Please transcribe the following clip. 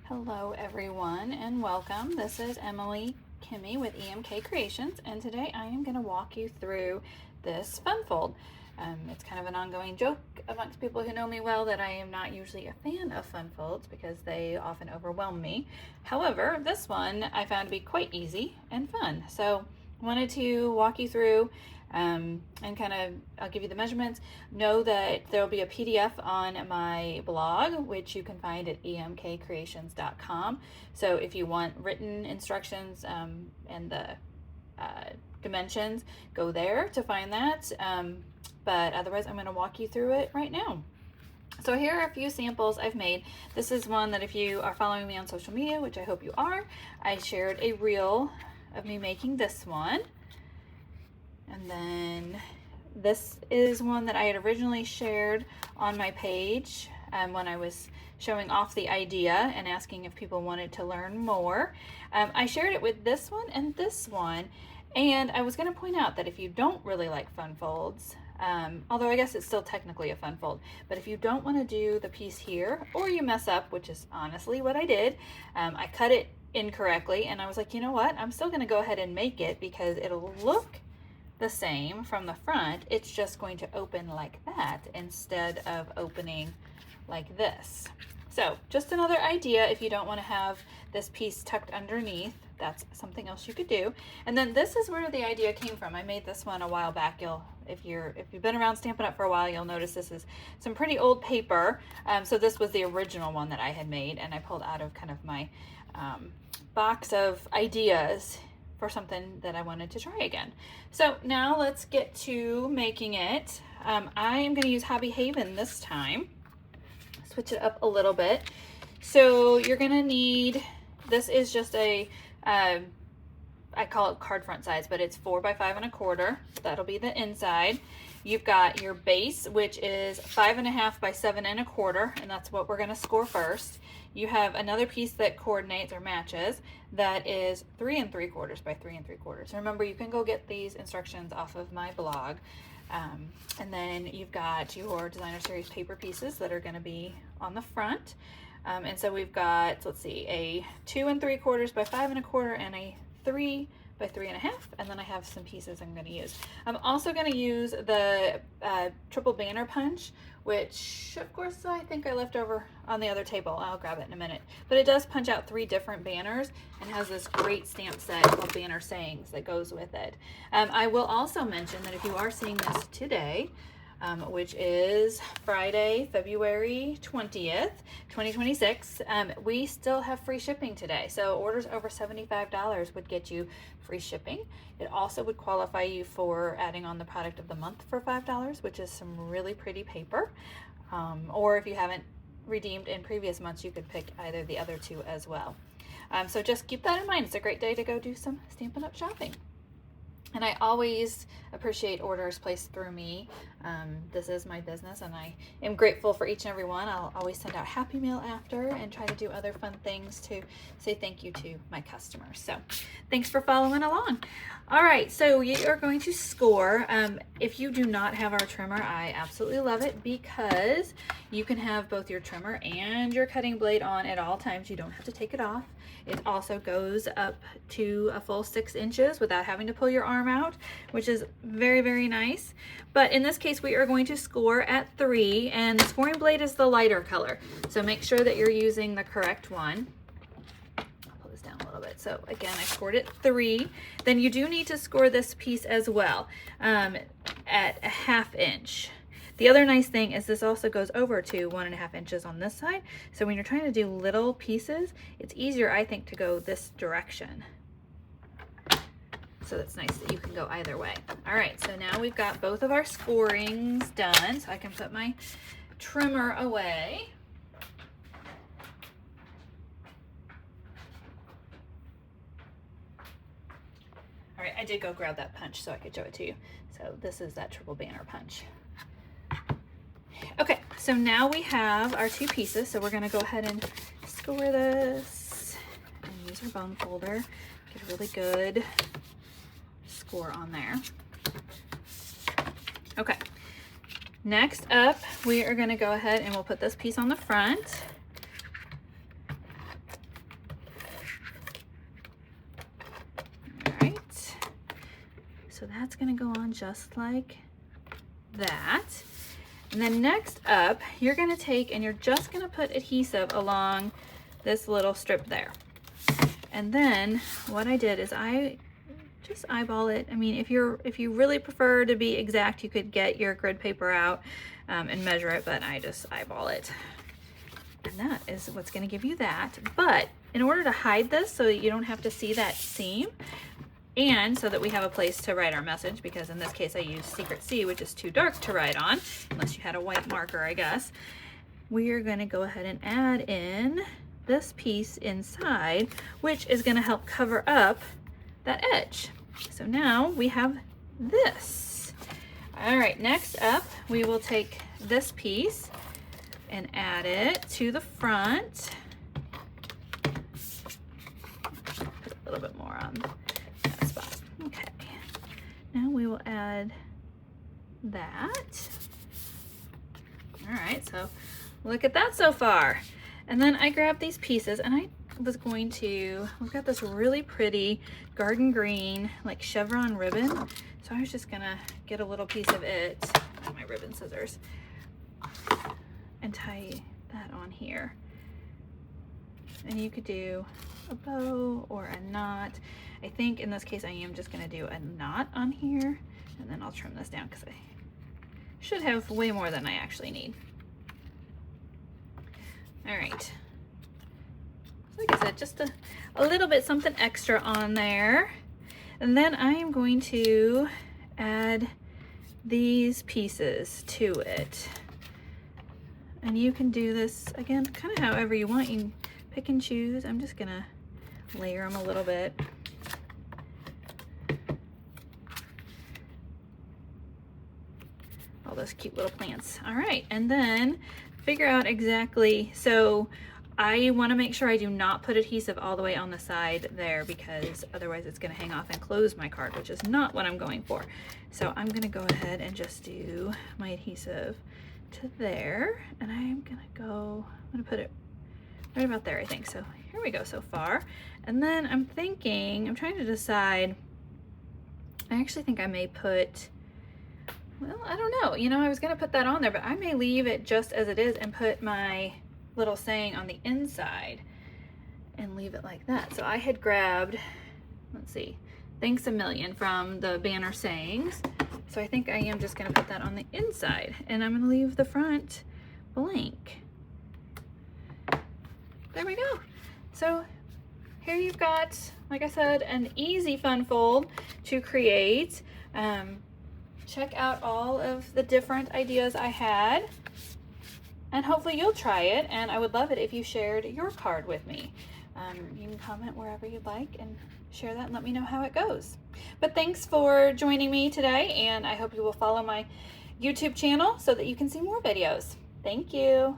Hello everyone and welcome. This is Emily Kimmy with EMK Creations, and today I am going to walk you through this fun fold. It's kind of an ongoing joke amongst people who know me well that I am not usually a fan of fun folds because they often overwhelm me. However, this one I found to be quite easy and fun. So I wanted to walk you through and I'll give you the measurements. Know that there will be a PDF on my blog, which you can find at emkcreations.com. So if you want written instructions and the dimensions, go there to find that. But otherwise, I'm going to walk you through it right now. So here are a few samples I've made. This is one that if you are following me on social media, which I hope you are, I shared a reel of me making this one. And then this is one that I had originally shared on my page when I was showing off the idea and asking if people wanted to learn more. I shared it with this one and this one, and I was going to point out that if you don't really like fun folds, although I guess it's still technically a fun fold, but if you don't want to do the piece here, or you mess up, which is honestly what I did, I cut it incorrectly, and I was like, you know what, I'm still going to go ahead and make it because it'll look the same from the front. It's just going to open like that instead of opening like this. So just another idea, if you don't want to have this piece tucked underneath, that's something else you could do. And then this is where the idea came from. I made this one a while back. If you've been around Stampin' Up for a while, you'll notice this is some pretty old paper. So this was the original one that I had made, and I pulled out of kind of my box of ideas for something that I wanted to try again. So now let's get to making it. I am going to use Hobby Haven this time. Switch it up a little bit. So you're going to need, this is just a, I call it card front size, but it's 4 by 5 1/4. That'll be the inside. You've got your base, which is 5 1/2 by 7 1/4, and that's what we're going to score first. You have another piece that coordinates or matches that is 3 3/4 by 3 3/4. Remember, you can go get these instructions off of my blog. And then you've got your designer series paper pieces that are going to be on the front. And so we've got, let's see, a 2 3/4 by 5 1/4 and a 3 by 3 1/2, and then I have some pieces I'm going to use. I'm also going to use the triple banner punch, which of course I think I left over on the other table. I'll grab it in a minute. But it does punch out 3 different banners and has this great stamp set called Banner Sayings that goes with it. I will also mention that if you are seeing this today, which is Friday, February 20th, 2026. We still have free shipping today. So orders over $75 would get you free shipping. It also would qualify you for adding on the product of the month for $5, which is some really pretty paper. Or if you haven't redeemed in previous months, you could pick either the other two as well. So just keep that in mind. It's a great day to go do some Stampin' Up shopping. And I always appreciate orders placed through me. This is my business, and I am grateful for each and every one. I'll always send out Happy Mail after and try to do other fun things to say thank you to my customers. So thanks for following along. All right, so you are going to score. If you do not have our trimmer, I absolutely love it because you can have both your trimmer and your cutting blade on at all times. You don't have to take it off. It also goes up to a full 6 inches without having to pull your arm out, which is very, very nice. But in this case, we are going to score at 3, and the scoring blade is the lighter color. So make sure that you're using the correct one. I'll pull this down a little bit. So again, I scored at 3. Then you do need to score this piece as well at a 1/2 inch. The other nice thing is this also goes over to 1 1/2 inches on this side. So when you're trying to do little pieces, it's easier, I think, to go this direction. So that's nice that you can go either way. All right, so now we've got both of our scorings done. So I can put my trimmer away. All right, I did go grab that punch so I could show it to you. So this is that triple banner punch. Okay, so now we have our 2 pieces. So we're going to go ahead and score this and use our bone folder. Get a really good score on there. Okay, next up, we are going to go ahead and we'll put this piece on the front. So that's gonna go on just like that. And then next up, you're gonna take and you're just gonna put adhesive along this little strip there. And then what I did is I just eyeball it. I mean, if you really prefer to be exact, you could get your grid paper out and measure it, but I just eyeball it. And that is what's gonna give you that. But in order to hide this so that you don't have to see that seam, and so that we have a place to write our message, because in this case I used Secret C, which is too dark to write on, unless you had a white marker, I guess, we are gonna go ahead and add in this piece inside, which is gonna help cover up that edge. So now we have this. All right, next up, we will take this piece and add it to the front. Put a little bit more on that spot. Okay, now we will add that. All right, so look at that so far. And then I grabbed these pieces and I was going to, we've got this really pretty garden green, like chevron ribbon. So I was just gonna get a little piece of it, my ribbon scissors, and tie that on here. And you could do a bow or a knot. I think in this case I am just gonna do a knot on here, and then I'll trim this down because I should have way more than I actually need. All right, like I said, just a little bit something extra on there. And then I am going to add these pieces to it. And you can do this, again, kind of however you want. You can pick and choose. I'm just gonna layer them a little bit. All those cute little plants. All right, and then figure out exactly, so I want to make sure I do not put adhesive all the way on the side there, because otherwise it's going to hang off and close my card, which is not what I'm going for. So I'm going to go ahead and just do my adhesive to there, and I'm going to put it right about there, I think. So here we go so far. And then I'm trying to decide, I actually think I may put, well, I don't know. You know, I was going to put that on there, but I may leave it just as it is and put my little saying on the inside and leave it like that. So I had grabbed, let's see, thanks a million from the banner sayings. So I think I am just going to put that on the inside, and I'm going to leave the front blank. There we go. So here you've got, like I said, an easy fun fold to create. Check out all of the different ideas I had, and hopefully you'll try it, and I would love it if you shared your card with me. You can comment wherever you'd like and share that and let me know how it goes. But thanks for joining me today, and I hope you will follow my YouTube channel so that you can see more videos. Thank you.